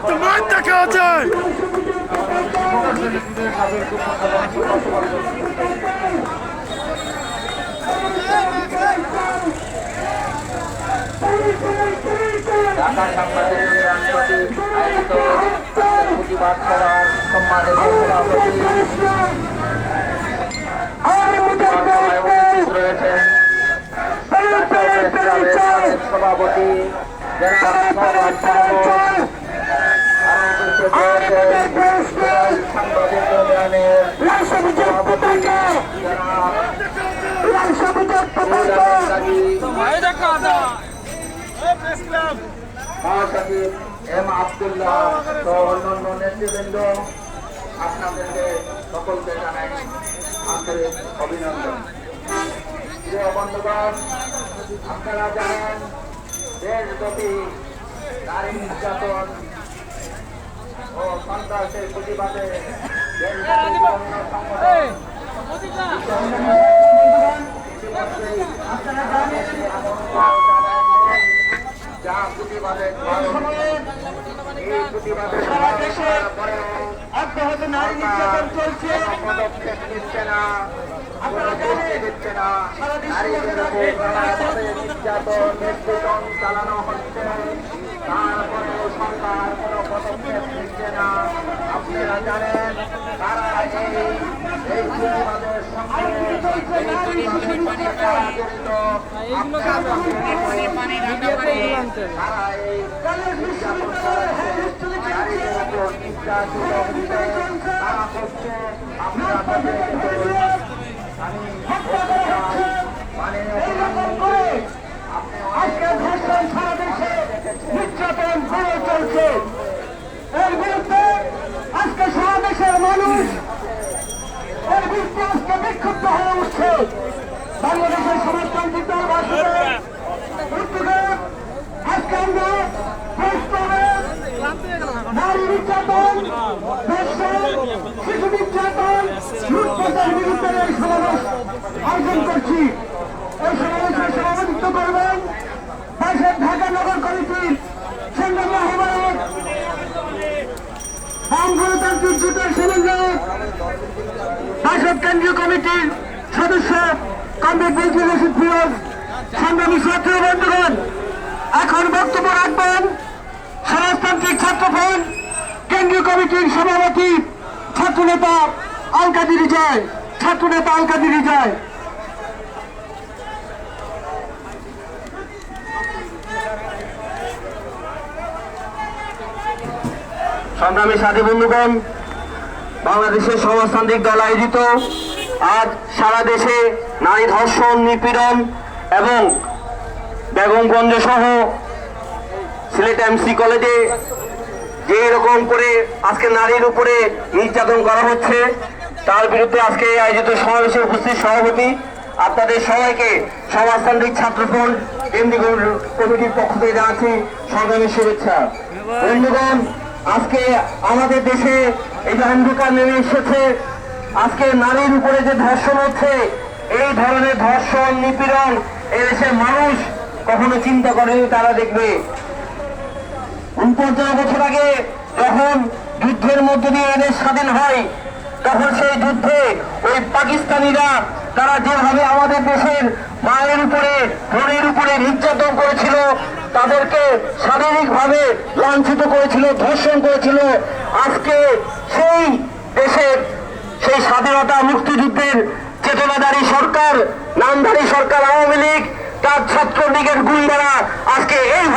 তোমার দেখা যায় ঢাকা সাংবাদিক আয়োজিত প্রতিবাদ সভার সম্মানিত রয়েছেন সভাপতি মহাসচিব এম আব্দুল্লাহ সহ অন্যান্য নেতৃবৃন্দ, আপনাদেরকে সকলকে জানাই আন্তরিক অভিনন্দন। প্রিয় বন্ধুগণ, আপনারা জানেন দেশব্যাপী নারী নির্যাতন ও সন্ত্রাসের প্রতিবাদে দেশব্যাপী বিভিন্ন সংগঠন যা প্রতিবাদে সারা দেশে অব্যাহত নারী নির্যাতন চলছে, পদক্ষেপ নিচ্ছে না, দিচ্ছে না, নারীদের উপর নির্যাতন নির্যাতন চালানো হচ্ছে, তারপরেও সরকার কোনো পদক্ষেপ নিচ্ছে না। আপনারা জানেন তারা এই প্রতিবাদের সঙ্গে জড়িত, তারা এই নির্যাতন চালাচ্ছে, নারীদের উপর নির্যাতিত হচ্ছে, তারা হচ্ছে আপনারা নির্যাতন বেড়ে চলছে। এর বিরুদ্ধে আজকে সারা দেশের মানুষ এর বিরুদ্ধে আজকে বিক্ষুব্ধ হয়ে উঠছে। বাংলাদেশের সমাজতান্ত্রিক দল উদ্যোগে আজকে আমরা নারী নির্যাতন, শিশু নির্যাতন, লুটপাটের বিরুদ্ধে এই সমাবেশ আয়োজন করছি। এই সমাবেশে সভাপতিত্ব করবেন বাসের ঢাকা নগর কমিটির সংগ্রামী আহ্বায়ক, বাম গণতান্ত্রিক জোটের সমন্বয়ক, বাসদ কেন্দ্রীয় কমিটির সদস্য কমরেড বজলুল রশিদ ফিরোজ। সংগ্রামী ছাত্র বন্ধুগণ, এখন বক্তব্য রাখবেন সমাজতান্ত্রিক ছাত্রফ্রন্ট কেন্দ্রীয় কমিটির সভাপতি ছাত্রনেতা আল কাদের রিজায়। ছাত্রনেতা আল কাদের রিজায়। সংগ্রামী সাথী বন্ধুগণ, বাংলাদেশের সমাজতান্ত্রিক দল আয়োজিত আজ সারা দেশে নারী ধর্ষণ, নিপীড়ন এবং বেগমগঞ্জ সহ সিলেট এমসি কলেজে যে রকম করে আজকে নারীর উপরে নির্যাতন করা হচ্ছে, তার বিরুদ্ধে আজকে আয়োজিত সমাবেশে উপস্থিত সভাপতি আপনাদের সবাইকে সমাজতান্ত্রিক ছাত্রফ্রন্ট কেন্দ্রীয় কমিটির পক্ষ থেকে জানাচ্ছি সংগ্রামী শুভেচ্ছা। বন্ধুগণ, আজকে আমাদের দেশে এই যে অন্ধকার নেমে এসেছে, আজকে নারীর উপরে যে ধর্ষণ হচ্ছে, এই ধরনের ধর্ষণ, নিপীড়ন এদেশের মানুষ কখনো চিন্তা করেনি তারা দেখবে। 49 বছর আগে যখন যুদ্ধের মধ্য দিয়ে এদেশ স্বাধীন হয়, তখন সেই যুদ্ধে ওই পাকিস্তানিরা তারা যেভাবে আমাদের দেশের মায়ের উপরে, বোনের উপরে নির্যাতন করেছিল, তাদেরকে শারীরিকভাবে লাঞ্ছিত করেছিল, ধর্ষণ করেছিল, আজকে সেই দেশের সেই স্বাধীনতা মুক্তিযুদ্ধের চেতনাধারী সরকার, নামধারী সরকার আওয়ামী লীগ, তার ছাত্রলীগের গুন্ডারা আজকে এইভাবে